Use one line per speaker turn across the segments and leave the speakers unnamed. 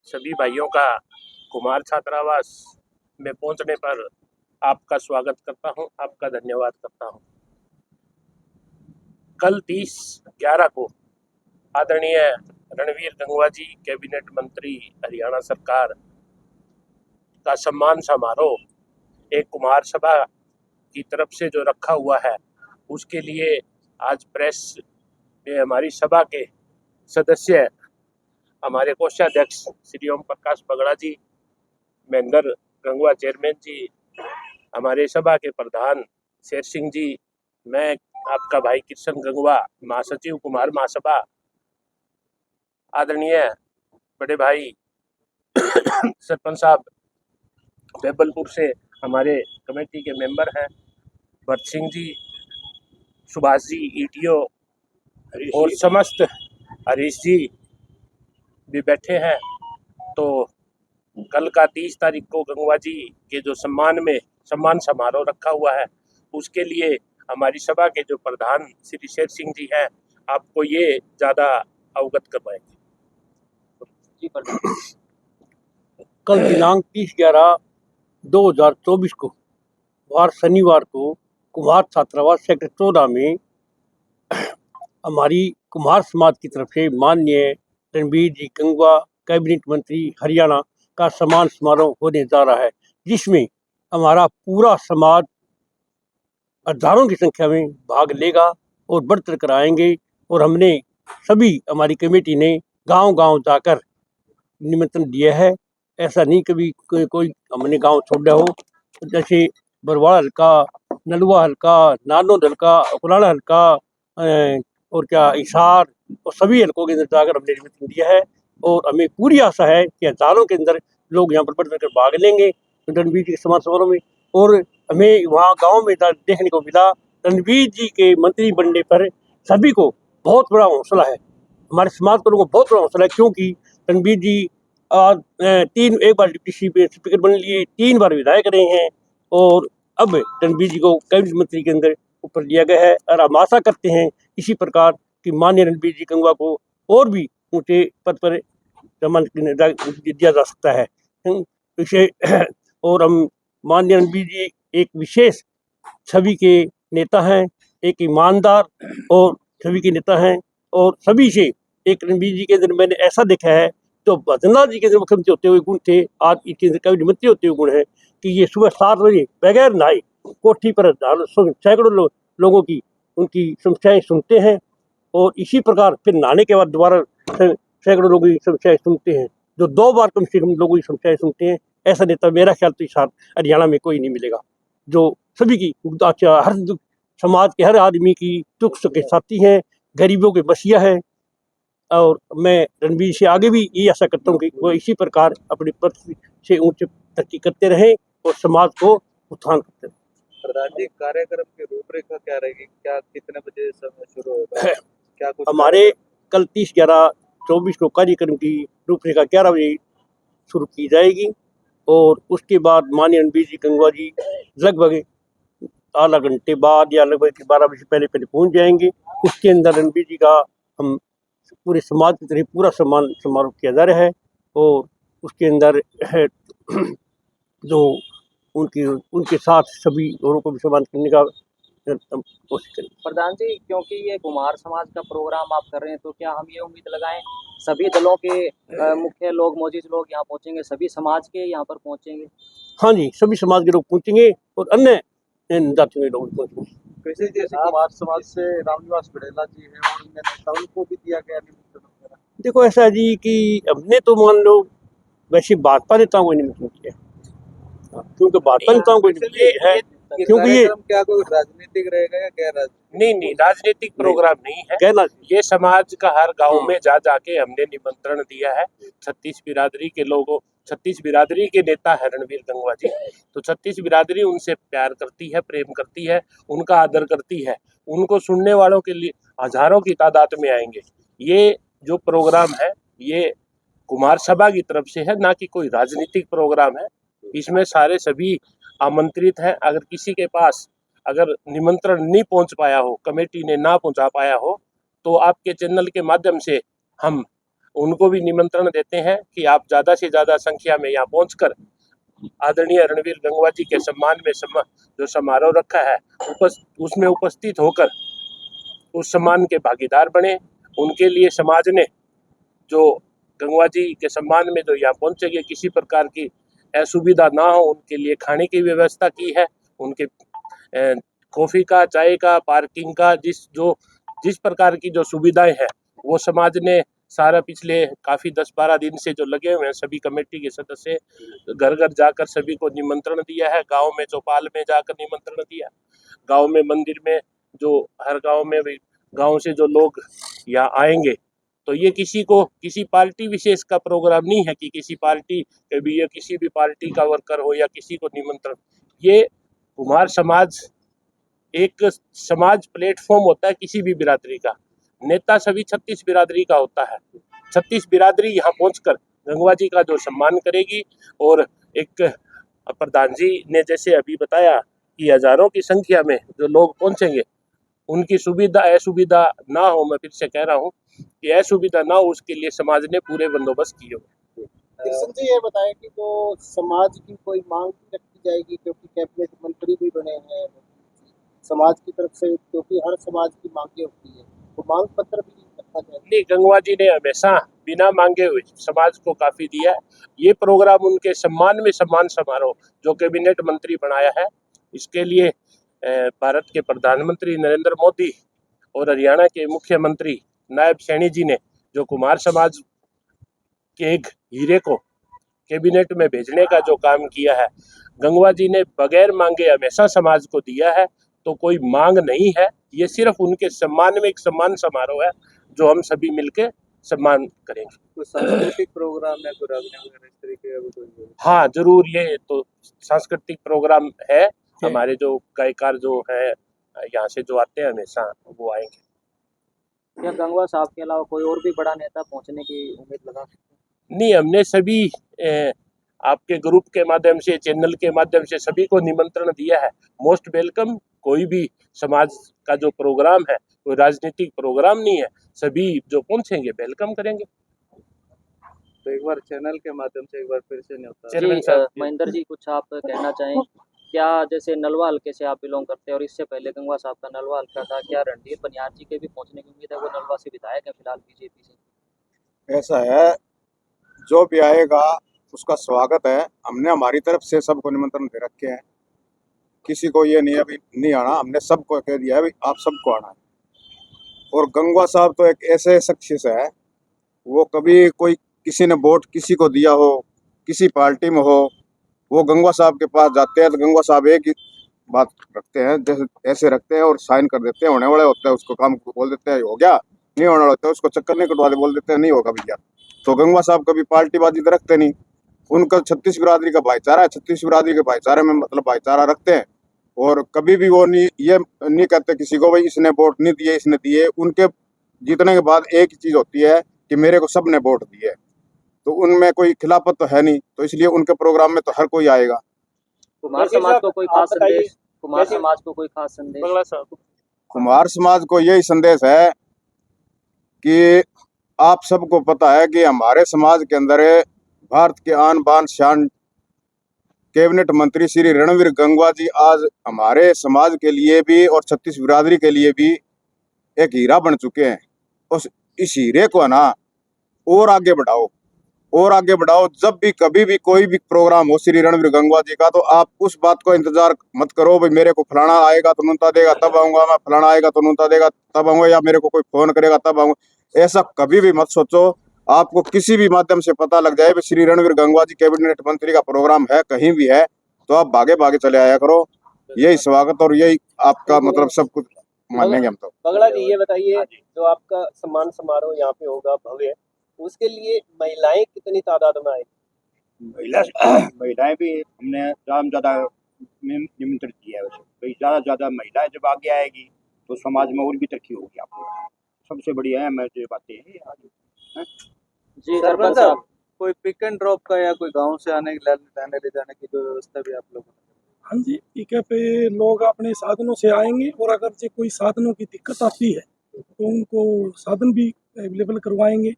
सभी भाइयों का कुमार छात्रावास में पहुंचने पर आपका स्वागत करता हूं, आपका धन्यवाद करता हूं। कल 30/11 को आदरणीय रणवीर गंगवा जी कैबिनेट मंत्री हरियाणा सरकार का सम्मान समारोह एक कुमार सभा की तरफ से जो रखा हुआ है, उसके लिए आज प्रेस में हमारी सभा के सदस्य, हमारे कोषाध्यक्ष श्री ओम प्रकाश बगड़ा जी, महेंद्र गंगवा चेयरमैन जी, हमारे सभा के प्रधान शेर सिंह जी, मैं आपका भाई किशन गंगवा, महासचिव कुमार महासभा, आदरणीय बड़े भाई सरपंच साहब बेबलपुर से हमारे कमेटी के मेंबर हैं, भरत सिंह जी, सुभाष जी ईटीओ और समस्त हरीश जी भी बैठे हैं। तो कल का 30 तारीख को गंगवा जी के जो सम्मान समारोह रखा हुआ है, उसके लिए हमारी सभा के जो प्रधान श्री शेर सिंह जी हैं, आपको ये ज्यादा अवगत करवाएंगे।
कल दिनांक 30/11/2024 को वार शनिवार को कुमार छात्रावास सेक्टर 14 में हमारी कुमार समाज की तरफ से माननीय रणवीर जी गंगवा कैबिनेट मंत्री हरियाणा का सम्मान समारोह होने जा रहा है, जिसमें हमारा पूरा समाज हजारों की संख्या में भाग लेगा और बढ़ चढ़ कर आएंगे। और हमने सभी हमारी कमेटी ने गांव-गांव जाकर निमंत्रण दिया है। ऐसा नहीं कभी कोई हमने गांव छोड़ा हो। जैसे बरवाड़ा हल्का, नलवा हल्का, नानोद हल्का, पुराना हल्का और क्या हिसार और सभी हल्कों के अंदर जाकर हमने निमंत्रण दिया है। और हमें पूरी आशा है कि हजारों के अंदर लोग यहाँ पर बढ़ चढ़ कर भाग लेंगे रणवीर जी के सम्मान समारोह में। और हमें वहाँ गाँव में देखने को मिला, रणवीर जी के मंत्री बनने पर सभी को बहुत बड़ा हौसला है, हमारे समाज के लोगों को बहुत बड़ा हौसला है, क्योंकि रणवीर जी एक बार डिप्टी स्पीकर बन लिए, 3 बार विधायक रहे हैं और अब रणवीर जी को कैबिनेट मंत्री के अंदर ऊपर लिया गया है। और हम आशा करते हैं इसी प्रकार कि माननीय रणवीर जी गंगवा को और भी ऊंचे पद पर सम्मान दिया जा सकता है। इसे और हम माननीय रणवीर जी एक विशेष छवि के नेता हैं, एक ईमानदार और छवि के नेता हैं। और सभी से एक रणवीर जी के अंदर मैंने ऐसा देखा है, तो भजनलाल जी के अंदर मुख्यमंत्री होते हुए गुण थे, आज इनके अंदर कैबिनेट मंत्री होते हुए गुण है कि ये सुबह 7 बजे बगैर नहाए कोठी पर सैकड़ों लोगों की उनकी समस्याएं सुनते हैं और इसी प्रकार फिर नहाने के बाद दोबारा सैकड़ों लोगों की समस्याएं सुनते हैं, जो 2 बार कम से कम लोगों की समस्याएं सुनते हैं। ऐसा नेता मेरा ख्याल तो इस हरियाणा में कोई नहीं मिलेगा, जो सभी की हर समाज के हर आदमी की दुख सुख के साथी हैं, गरीबों के बसिया है। और मैं रणवीर से आगे भी ये आशा करता हूँ कि वो इसी प्रकार अपने पद से ऊंचे तरक्की करते रहें और समाज को उत्थान करते रहें।
प्रधान जी, कार्यक्रम की रूपरेखा क्या रहेगी? क्या कितने बजे समय शुरू होगा? क्या कुछ
हमारे कल 30/11/24 को कार्यक्रम की रूपरेखा 11 बजे शुरू की जाएगी और उसके बाद माननीय रणवीर जी गंगवा जी लगभग आधा घंटे बाद या लगभग 12 बजे पहले पहुंच जाएंगे। उसके अंदर रणवीर जी का हम पूरे समाज की तरफ पूरा सम्मान समारोह किया जा रहा है और उसके अंदर जो उनके साथ सभी लोगों को भी सम्मान करने का कोशिश करें।
प्रधान जी, क्योंकि ये कुमार समाज का प्रोग्राम आप कर रहे हैं, तो क्या हम ये उम्मीद लगाएं सभी दलों के मुख्य लोग, मौजूद लोग यहाँ पहुंचेंगे, सभी समाज के यहाँ पर पहुंचेंगे?
हाँ जी, सभी समाज के लोग पहुंचेंगे और अन्य जातियों के लोग पहुंचेंगे।
कैसे जैसे कुमार समाज से रामनिवास बड़ेला जी हैं और अन्य नेता, उनको भी दिया गया निमंत्रण वगैरह?
देखो ऐसा है जी कि हमने तो मान लो वैसे भाजपा नेताओं को निमंत्रण किया, क्योंकि भाजपा नेताओं को है, क्योंकि ये
क्या कोई राजनीतिक रहेगा या गैर राजनीतिक?
नहीं, राजनीतिक प्रोग्राम नहीं है।
कहना
ये समाज का हर गांव में जा जाके हमने निमंत्रण दिया है। 36 बिरादरी के लोगों, 36 बिरादरी के नेता है रणवीर गंगवा जी, तो 36 बिरादरी उनसे प्यार करती है, प्रेम करती है, उनका आदर करती है। उनको सुनने वालों के लिए हजारों की तादाद में आएंगे। ये जो प्रोग्राम है ये कुमार सभा की तरफ से है, ना कि कोई राजनीतिक प्रोग्राम है। इसमें सारे सभी आमंत्रित हैं। अगर किसी के पास अगर निमंत्रण नहीं पहुंच पाया हो, कमेटी ने ना पहुंचा पाया हो, तो आपके चैनल के माध्यम से हम उनको भी निमंत्रण देते हैं कि आप ज़्यादा से ज़्यादा संख्या में यहाँ पहुंचकर आदरणीय रणवीर गंगवा जी के सम्मान में जो समारोह रखा है उसमें उपस्थित होकर उस सम्मान के भागीदार बने। उनके लिए समाज ने जो गंगवा जी के सम्मान में जो यहाँ पहुंचेंगे किसी प्रकार की असुविधा ना हो, उनके लिए खाने की व्यवस्था की है। उनके कॉफ़ी का, चाय का, पार्किंग का, जिस प्रकार की जो सुविधाएं हैं वो समाज ने सारा पिछले काफ़ी 10-12 दिन से जो लगे हुए हैं सभी कमेटी के सदस्य घर घर जाकर सभी को निमंत्रण दिया है। गांव में चौपाल में जाकर निमंत्रण दिया, गांव में मंदिर में, जो हर गांव में गांव से जो लोग यहाँ आएंगे, तो ये किसी पार्टी विशेष का प्रोग्राम नहीं है कि किसी पार्टी कभी ये किसी भी पार्टी का वर्कर हो या किसी को निमंत्रण। ये कुमार समाज एक समाज प्लेटफॉर्म होता है किसी भी बिरादरी का। नेता सभी 36 बिरादरी का होता है। 36 बिरादरी यहाँ पहुंचकर गंगवा जी का जो सम्मान करेगी। और एक प्रधान जी ने जैसे अभी बताया कि हजारों की संख्या में जो लोग पहुंचेंगे, उनकी सुविधा असुविधा ना हो, मैं फिर से कह रहा हूँ कि असुविधा ना हो, उसके लिए समाज ने पूरे बंदोबस्त किए हुए।
कृष्ण जी ये बताएं कि जो समाज की कोई मांग रखी जाएगी, क्योंकि कैबिनेट मंत्री भी बने हैं समाज की तरफ से, क्योंकि हर समाज की मांगे होती है, तो मांग पत्र भी रखा जाएगा?
नहीं, गंगवा जी ने हमेशा बिना मांगे हुए समाज को काफी दिया है। ये प्रोग्राम उनके सम्मान में सम्मान समारोह जो कैबिनेट मंत्री बनाया है, इसके लिए भारत के प्रधानमंत्री नरेंद्र मोदी और हरियाणा के मुख्यमंत्री नायब सैनी जी ने जो कुमार समाज के एक हीरे को कैबिनेट में भेजने का जो काम किया है, गंगवा जी ने बगैर मांगे हमेशा समाज को दिया है। तो कोई मांग नहीं है, ये सिर्फ उनके सम्मान में एक सम्मान समारोह है जो हम सभी मिलके सम्मान करेंगे।
कोई सांस्कृतिक प्रोग्राम है, कोई रागनी वगैरह इस तरीके का कोई?
हाँ जरूर, ये तो सांस्कृतिक प्रोग्राम है। हमारे जो गायकार जो है यहाँ से जो आते हैं हमेशा वो आएंगे।
क्या गंगवा साहब के अलावा कोई और भी बड़ा नेता पहुंचने की उम्मीद लगा सकते हैं?
नहीं, हमने सभी आपके ग्रुप के माध्यम से, चैनल के माध्यम से सभी को निमंत्रण दिया है। Most welcome. कोई भी समाज का जो प्रोग्राम है, कोई राजनीतिक प्रोग्राम नहीं है, सभी जो पहुंचेंगे वेलकम करेंगे।
तो एक बार चैनल के माध्यम से एक बार फिर से न्योता।
चेयरमैन साहब,
महेंद्र जी कुछ आप कहना चाहें क्या? जैसे नलवा हल्के से आप बिलोंग करते हैं और इससे पहले गंगवा साहब का नलवा हल्का था, क्या रणधीर बनियार जी के भी पहुंचने की उम्मीद है? वो नलवा से विधायक है फिलहाल बीजेपी से।
ऐसा है, जो भी आएगा उसका स्वागत है। हमने हमारी तरफ से सबको निमंत्रण दे रखे हैं, किसी को ये नहीं अभी नहीं आना, हमने सबको कह दिया है भाई आप सबको आना है। और गंगवा साहब तो एक ऐसे शख्सियत है, वो कभी कोई किसी ने वोट किसी को दिया हो, किसी पार्टी में हो, वो गंगवा साहब के पास जाते हैं तो गंगवा साहब एक ही बात रखते हैं, जैसे ऐसे रखते हैं और साइन कर देते हैं। होने वाला होता है उसको काम को बोल देते हैं हो गया, नहीं होने वाला होता है उसको चक्कर नहीं कटवा दे बोल देते हैं नहीं होगा भैया। तो गंगवा साहब कभी पार्टीबाजी तो रखते नहीं। उनका 36 बिरादरी का भाईचारा है, 36 बिरादरी के भाईचारे में मतलब भाईचारा रखते हैं। और कभी भी वो ये नहीं कहते किसी को भाई इसने वोट नहीं दिए इसने दिए। उनके जीतने के बाद एक ही चीज होती है कि मेरे को सबने वोट दिए, तो उनमें कोई खिलाफत तो है नहीं, तो इसलिए उनके प्रोग्राम में तो हर कोई आएगा।
कुमार समाज को कोई खास संदेश? कुमार समाज को कोई खास संदेश?
बंगला साहब,
कुमार समाज को यही संदेश है कि आप सबको पता है कि हमारे समाज के अंदर भारत के आन बान शान कैबिनेट मंत्री श्री रणवीर गंगवा जी आज हमारे समाज के लिए भी और 36 बिरादरी के लिए भी एक हीरा बन चुके हैं। इस हीरे को ना और आगे बढ़ाओ और आगे बढ़ाओ। जब भी कभी भी कोई भी प्रोग्राम हो श्री रणवीर गंगवा जी का, तो आप उस बात को इंतजार मत करो भाई मेरे को फलाना आएगा तो नुनता देगा तब आऊंगा मैं, फलाना आएगा तो नुनता देगा तब आऊंगा, या मेरे को कोई फोन करेगा तब आऊंगा। ऐसा कभी भी मत सोचो। आपको किसी भी माध्यम से पता लग जाए श्री रणवीर गंगवा जी कैबिनेट मंत्री का प्रोग्राम है कहीं भी है, तो आप भागे भागे चले आया करो। यही स्वागत और यही आपका मतलब सब कुछ मानेंगे हम। तो
बगड़ा जी ये बताइए, जो आपका सम्मान समारोह यहाँ पे होगा भव्य, उसके लिए महिलाएं कितनी तादाद में आएगी?
महिलाएं भी हमने ज़्यादा निमंत्रित किया है। वैसे भाई ज़्यादा से ज़्यादा महिलाएं जब आगे आएगी तो समाज में और भी तरक्की होगी। आपको सबसे बढ़िया है मैं जो बातें हैं।
जी
सरपंच साहब, कोई पिक एंड ड्रॉप का या कोई गांव से आने ले जाने की कोई व्यवस्था भी आप लोगों ने?
हाँ जी, टीके पे लोग अपने साधनों से आएंगे और अगर से कोई साधनों की दिक्कत आती है तो उनको साधन भी अवेलेबल करवाएंगे।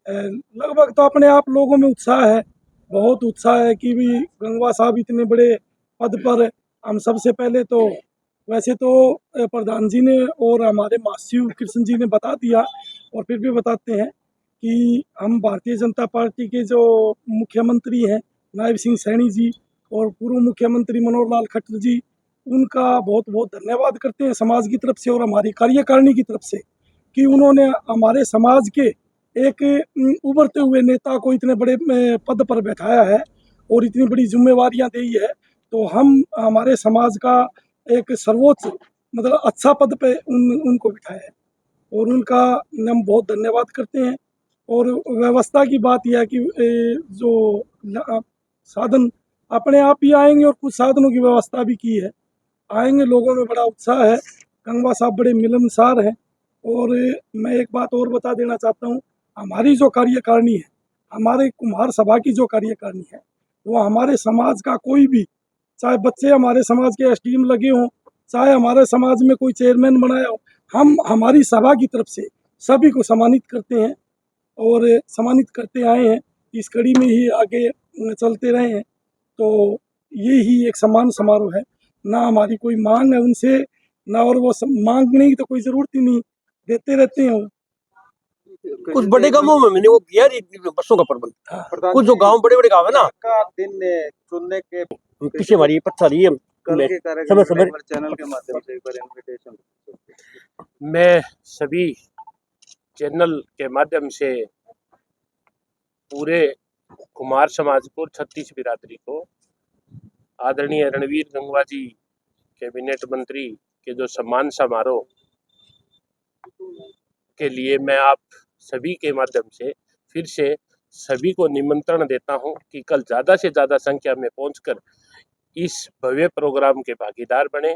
लगभग तो अपने आप लोगों में उत्साह है, बहुत उत्साह है कि भी गंगवा साहब इतने बड़े पद पर। हम सबसे पहले तो वैसे तो प्रधान जी ने और हमारे मास्यू कृष्ण जी ने बता दिया, और फिर भी बताते हैं कि हम भारतीय जनता पार्टी के जो मुख्यमंत्री हैं नायब सिंह सैनी जी और पूर्व मुख्यमंत्री मनोहर लाल खट्टर जी, उनका बहुत बहुत धन्यवाद करते हैं समाज की तरफ से और हमारी कार्यकारिणी की तरफ से, कि उन्होंने हमारे समाज के एक उभरते हुए नेता को इतने बड़े पद पर बैठाया है और इतनी बड़ी जिम्मेवारियां दी है। तो हम हमारे समाज का एक सर्वोच्च मतलब अच्छा पद पे उनको बिठाया है और उनका हम बहुत धन्यवाद करते हैं। और व्यवस्था की बात यह है कि जो साधन अपने आप ही आएंगे और कुछ साधनों की व्यवस्था भी की है, आएंगे। लोगों में बड़ा उत्साह है, गंगवा साहब बड़े मिलनसार हैं। और मैं एक बात और बता देना चाहता हूँ, हमारी जो कार्यकारिणी है, हमारे कुम्हार सभा की जो कार्यकारिणी है, वो हमारे समाज का कोई भी, चाहे बच्चे हमारे समाज के एसडीएम लगे हों, चाहे हमारे समाज में कोई चेयरमैन बनाया हो, हम हमारी सभा की तरफ से सभी को सम्मानित करते हैं और सम्मानित करते आए हैं। इस कड़ी में ही आगे चलते रहे हैं। तो ये ही एक सम्मान समारोह है, ना हमारी कोई मांग है उनसे, ना और वो मांगने की तो कोई जरूरत ही नहीं, देते रहते हैं वो।
कुछ बड़े गांवों में मैंने वो किया बसों का प्रबंध, कुछ जो गांव बड़े बड़े गांव है ना,
का दिन चुनने के
पीछे हमारी पत्थर रही है
कल के कार्यक्रम
समय
में एक बार चैनल के माध्यम से एक बार इनविटेशन।
मैं सभी चैनल के माध्यम से पूरे कुमार समाज को 36 बिरादरी को आदरणीय रणवीर गंगवा जी कैबिनेट मंत्री के जो सम्मान समारोह के लिए मैं आप सभी के माध्यम से फिर से सभी को निमंत्रण देता हूं कि कल ज़्यादा से ज़्यादा संख्या में पहुंचकर इस भव्य प्रोग्राम के भागीदार बने।